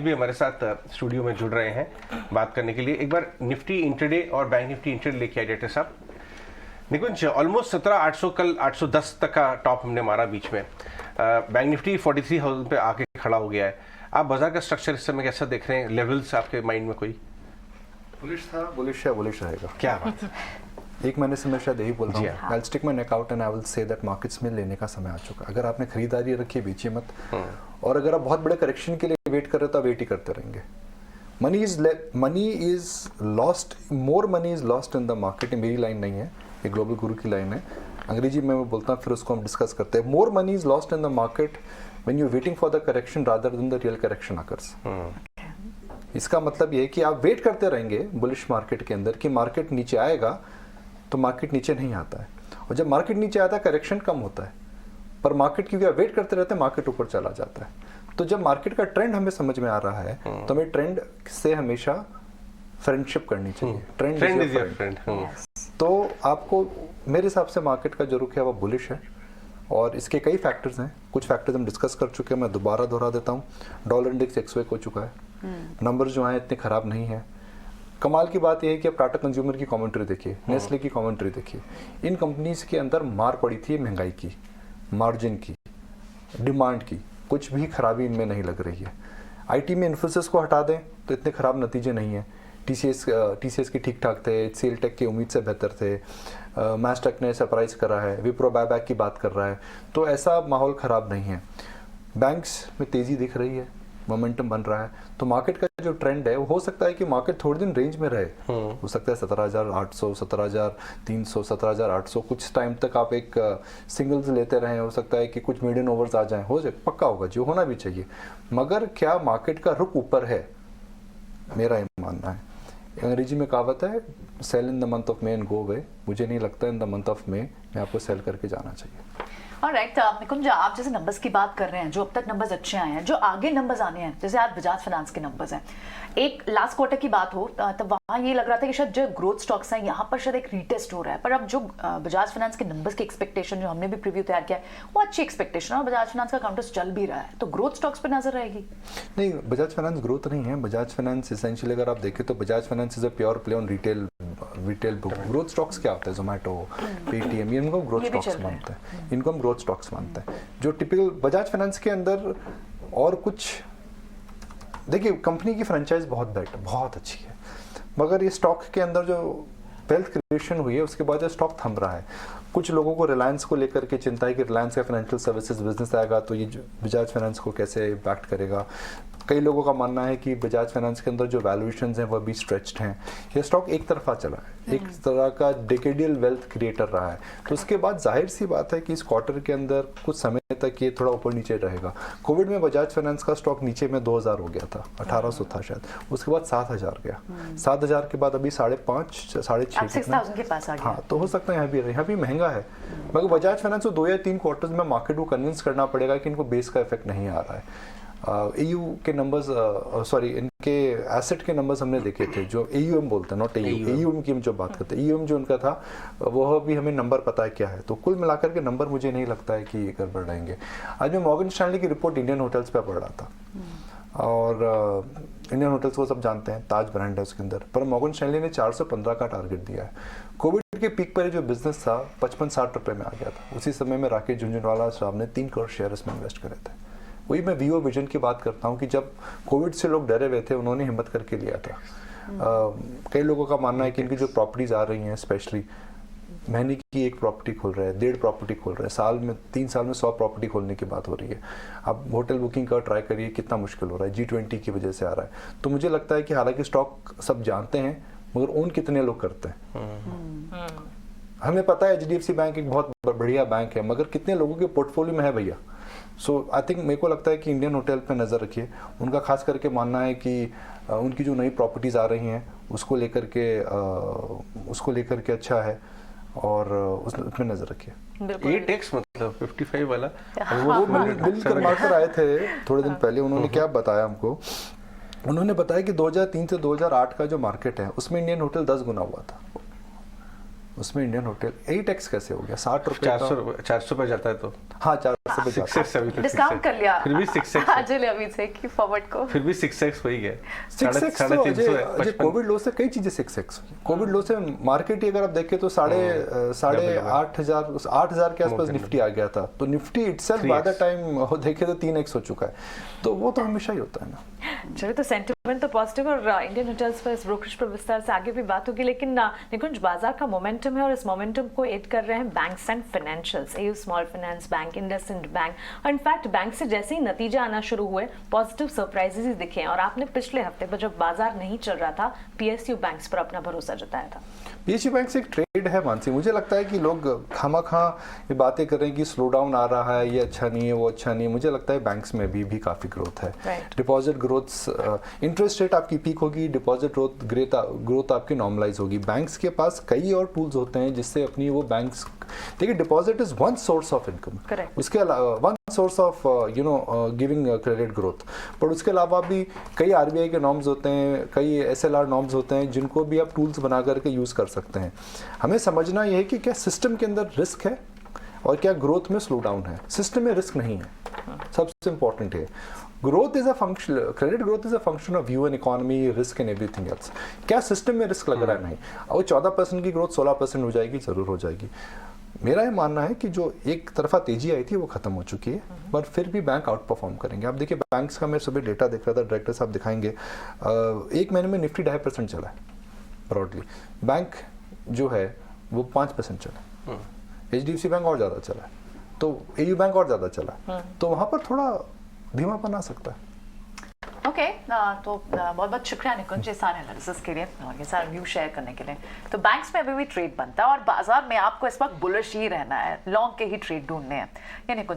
भी हमारे साथ स्टूडियो में जुड़ रहे हैं बात करने के लिए। एक बार निफ्टी इंट्राडे और बैंक निफ्टी इंट्राडे लेके आए डायरेक्टर साहब। निकुंज, ऑलमोस्ट 17,800 कल 810 तक का टॉप हमने मारा बीच में। बैंक निफ्टी 43,000 पे आके खड़ा हो गया है। आप बाजार का स्ट्रक्चर इस समय कैसा देख रहे हैं? लेवल्स आपके माइंड में कोई? बुलिश था, बुलिश है, बुलिश रहेगा। क्या बात है। एक महीने से मैं शायद यही बोल रहा हूँ, हाँ। I will stick my neck out and I will say that markets में लेने का समय आ चुका है। अगर आपने खरीदारी रखी, बेचिए मत। और अगर आप बहुत बड़े करेक्शन के लिए वेट कर रहे हो तो आप वेट ही करते रहेंगे। Money is lost, more money is lost in the market. मेरी लाइन नहीं है, ये ग्लोबल गुरु की लाइन है, अंग्रेजी में मैं बोलता हूँ, फिर उसको हम डिस्कस करते हैं। More money is lost in the market when you waiting for the correction rather than the real correction occurs. इसका मतलब ये है कि आप वेट करते रहेंगे बुलिश मार्केट के अंदर कि मार्केट नीचे आएगा, तो मार्केट नीचे नहीं आता है। और जब मार्केट नीचे आता है करेक्शन कम होता है, पर मार्केट क्योंकि आप वेट करते रहते हैं मार्केट ऊपर चला जाता है। तो जब मार्केट का ट्रेंड हमें समझ में आ रहा है तो हमें ट्रेंड से हमेशा फ्रेंडशिप करनी चाहिए। Trend is your friend. तो आपको, मेरे हिसाब से मार्केट का जो रुख है वो बुलिश है और इसके कई फैक्टर्स हैं। कुछ फैक्टर्स हम डिस्कस कर चुके हैं, मैं दोबारा दोहरा देता हूँ। डॉलर इंडेक्स 101 हो चुका है, नंबर जो आए इतने खराब नहीं है। कमाल की बात यह है कि आप टाटा कंज्यूमर की कमेंट्री देखिए, नेस्ले की कमेंट्री देखिए, इन कंपनीज के अंदर मार पड़ी थी महंगाई की, मार्जिन की, डिमांड की, कुछ भी खराबी इनमें नहीं लग रही है। आईटी में इन्फोसिस को हटा दें तो इतने खराब नतीजे नहीं है। टीसीएस की ठीक ठाक थे, सेल टेक की उम्मीद से बेहतर थे, मैस्टेक ने सरप्राइज करा है, विप्रो बायबैक की बात कर रहा है, तो ऐसा माहौल खराब नहीं है। बैंक्स में तेजी दिख रही है, मोमेंटम बन रहा है। तो मार्केट का जो ट्रेंड है वो हो सकता है कि मार्केट थोड़े दिन रेंज में रहे, हो सकता है 17,800, 17,300, 17,800 कुछ टाइम तक आप एक सिंगल्स लेते रहें। हो सकता है कि कुछ मीडियम ओवर्स आ जाएं, हो जाए, पक्का होगा, जो होना भी चाहिए। मगर क्या मार्केट का रुख ऊपर है? मेरा ये मानना है। अंग्रेजी में कहावत है, sell in the month of May and go away. मुझे नहीं लगता in the month of May में आपको सेल करके जाना चाहिए। ऑलराइट, निकुंज, आप जैसे नंबर्स की बात कर रहे हैं, जो अब तक नंबर्स अच्छे आए हैं, जो आगे नंबर्स आने हैं, जैसे आज बजाज फाइनेंस के नंबर्स हैं, एक लास्ट क्वार्टर की बात हो तब वहाँ ये लग रहा था कि शायद जो ग्रोथ स्टॉक्स हैं यहाँ पर शायद एक रीटेस्ट हो रहा है। पर अब जो बजाज फाइनेंस के नंबर्स की एक्सपेक्टेशन, जो हमने भी प्रीव्यू तैयार किया है, वो अच्छी एक्सपेक्टेशन है और बजाज फाइनेंस का काउंटर्स चल भी रहा है, तो ग्रोथ स्टॉक्स पर नजर रहेगी? नहीं, बजाज फाइनेंस ग्रोथ नहीं है। बजाज फाइनेंस एसेंशियली अगर आप देखें तो Bajaj finance is a pure play on retail book. Growth stocks क्या होता है? जोमेटो, पेटीएम, ये इनको ग्रोथ स्टॉक्स मानते हैं, इनको हम ग्रोथ स्टॉक्स मानते हैं। जो टिपिकल बजाज फाइनेंस के अंदर और कुछ देखिए, कंपनी की फ्रेंचाइज बहुत अच्छी है, मगर ये स्टॉक के अंदर जो वेल्थ क्रिएशन हुई है उसके बाद जो स्टॉक थम रहा है। कुछ लोगों को रिलायंस को लेकर के चिंता है कि रिलायंस का फाइनेंशियल सर्विसेज बिजनेस आएगा तो ये बजाज फाइनेंस को कैसे इम्पैक्ट करेगा। कई लोगों का मानना है कि बजाज फाइनेंस के अंदर जो वैल्यूएशंस हैं वह भी स्ट्रेच्ड हैं। ये स्टॉक एक तरफा चला है, एक तरह का डेकेडियल वेल्थ क्रिएटर रहा है। तो उसके बाद जाहिर सी बात है कि इस क्वार्टर के अंदर कुछ समय तक ये थोड़ा ऊपर नीचे रहेगा। कोविड में बजाज फाइनेंस का स्टॉक नीचे में 2,000 हो गया था, 1,800 था शायद, उसके बाद 7,000 गया, 7,000 के बाद अभी 5,500, 6,500 के पास आ गया। हाँ, तो हो सकता है यहाँ भी महंगा है, मगर बजाज फाइनेंस को 2 या 3 क्वार्टर्स में मार्केट को कन्विंस करना पड़ेगा कि इनको बेस का इफेक्ट नहीं आ रहा है। एयू के नंबर्स, सॉरी, इनके एसेट के नंबर्स हमने देखे थे, जो एयूएम बोलते हैं, नॉट एयूएम की हम जो बात करते हैं, एयूएम जो उनका था वह भी हमें नंबर पता है क्या है। तो कुल मिलाकर के नंबर मुझे नहीं लगता है कि गड़बड़ रहेंगे। आज मैं मॉर्गन स्टैनली की रिपोर्ट इंडियन होटल्स पे पढ़ रहा था, और इंडियन होटल्स को सब जानते हैं, ताज ब्रांड है उसके अंदर, पर मॉर्गन स्टैनली ने 415 का टारगेट दिया है। कोविड के पीक पर जो बिजनेस था 55-60 रुपए में आ गया था। उसी समय में राकेश झुंझुनवाला साहब ने 3 करोड़ शेयर इसमें इन्वेस्ट करे थे। वही मैं वीओ विजन की बात करता हूँ कि जब कोविड से लोग डरे हुए थे, उन्होंने हिम्मत करके लिया था। कई लोगों का मानना है कि इनकी जो प्रॉपर्टीज आ रही हैं, स्पेशली महीने की 1 प्रॉपर्टी खोल रहे हैं, 1.5 प्रॉपर्टी खोल रहे हैं, साल में 3 साल में 100 प्रॉपर्टी खोलने की बात हो रही है। आप होटल बुकिंग का ट्राई करिए, कितना मुश्किल हो रहा है, G20 की वजह से आ रहा है। तो मुझे लगता है कि हालांकि स्टॉक सब जानते हैं, मगर ओन कितने लोग करते हैं? हमें पता है HDFC बैंक एक बहुत बढ़िया बैंक है, मगर कितने लोगों के पोर्टफोलियो में है भैया? सो आई थिंक, मेरे को लगता है कि इंडियन होटल पे नज़र रखिए। उनका खास करके मानना है कि उनकी जो नई प्रॉपर्टीज आ रही हैं उसको लेकर के अच्छा है, और उसमें नज़र रखिए। 8x मतलब 55 वाला, वो बिल करमाकर आए थे थोड़े दिन पहले। उन्होंने क्या बताया हमको, उन्होंने बताया कि 2003 से 2008 का जो मार्केट है उसमें इंडियन होटल 10 गुना हुआ था। उसमें इंडियन होटल 8x कैसे हो गया? 60 रुपए का। 400 पे जाता है तो हाँ 400 पे जाता है। 6x अभी तो डिस्काउंट कर लिया फिर भी 6x आज अभी से कि फॉरवर्ड को फिर भी 6x वही है 6x तो अजय कोविड लो से कई चीजें 6x कोविड लो से मार्केट ही अगर आप देखें तो साढ़े 8,000 के आसपास निफ्टी आ गया था, तो Nifty itself by the time देखे तो 3x हो चुका है, तो वो तो हमेशा ही होता है ना। चलिए, तो सेंटिमेंट तो पॉजिटिव और इंडियन होटल्स पर इस ब्रोकरेज पर विस्तार से आगे भी बात होगी, लेकिन निकुंज बाजार का मोमेंटम है और इस मोमेंटम को एड कर रहे हैं banks and financials, AU small finance bank, IndusInd bank, और इनफैक्ट बैंक से जैसे ही नतीजा आना शुरू हुए पॉजिटिव सरप्राइजेस ही दिखे। और आपने पिछले हफ्ते पर जब बाजार नहीं चल रहा था पीएसयू बैंक्स पर अपना भरोसा जताया था। पीएसयू बैंक से एक ट्रेड है मानसी, मुझे लगता है कि लोग खामखा ये बातें कर रहे हैं कि स्लो डाउन आ रहा है, ये अच्छा नहीं है, वो अच्छा नहीं है। मुझे लगता है बैंक्स में भी काफी ग्रोथ है। डिपॉजिट ग्रोथ, इंटरेस्ट रेट आपकी पीक होगी, डिपॉजिट ग्रोथ आपकी नॉर्मलाइज होगी। बैंक्स के पास कई और टूल्स होते हैं जिससे अपनी वो बैंक्स, देखिए deposit is one source of income, उसके अलावा one source of giving credit growth, पर उसके अलावा भी कई आरबीआई के नॉर्म्स होते हैं, कई एसएलआर नॉर्म्स होते हैं जिनको भी आप टूल्स बना करके यूज कर सकते हैं। हमें समझना यह है कि क्या सिस्टम के अंदर रिस्क है और क्या ग्रोथ में स्लो डाउन है। सिस्टम में रिस्क नहीं है, सबसे इंपॉर्टेंट है। Growth is a function, credit growth is a function of view and economy, risk and everything else. क्या सिस्टम में रिस्क लग रहा है? नहीं। और 14% की ग्रोथ 16% हो जाएगी, जरूर हो जाएगी। मेरा ये मानना है कि जो एक तरफा तेजी आई थी वो खत्म हो चुकी है, पर फिर भी बैंक आउट परफॉर्म करेंगे। आप देखिए बैंक्स का मैं सुबह डेटा देख रहा था, डायरेक्टर साहब दिखाएंगे, एक महीने में निफ्टी 2.5% चला है ब्रॉडली। बैंक जो है वो 5% चला, HDFC बैंक और ज़्यादा चला है, तो AU बैंक और ज़्यादा चला, तो वहाँ पर थोड़ा धीमापन आ सकता है। ओके, तो बहुत बहुत शुक्रिया निकुंज ये सारे एनालिसिस के लिए और ये सारा व्यू शेयर करने के लिए। तो बैंक्स में अभी भी ट्रेड बनता है और बाजार में आपको इस वक्त बुलिश ही रहना है, लॉन्ग के ही ट्रेड ढूंढने हैं। ये निकुंज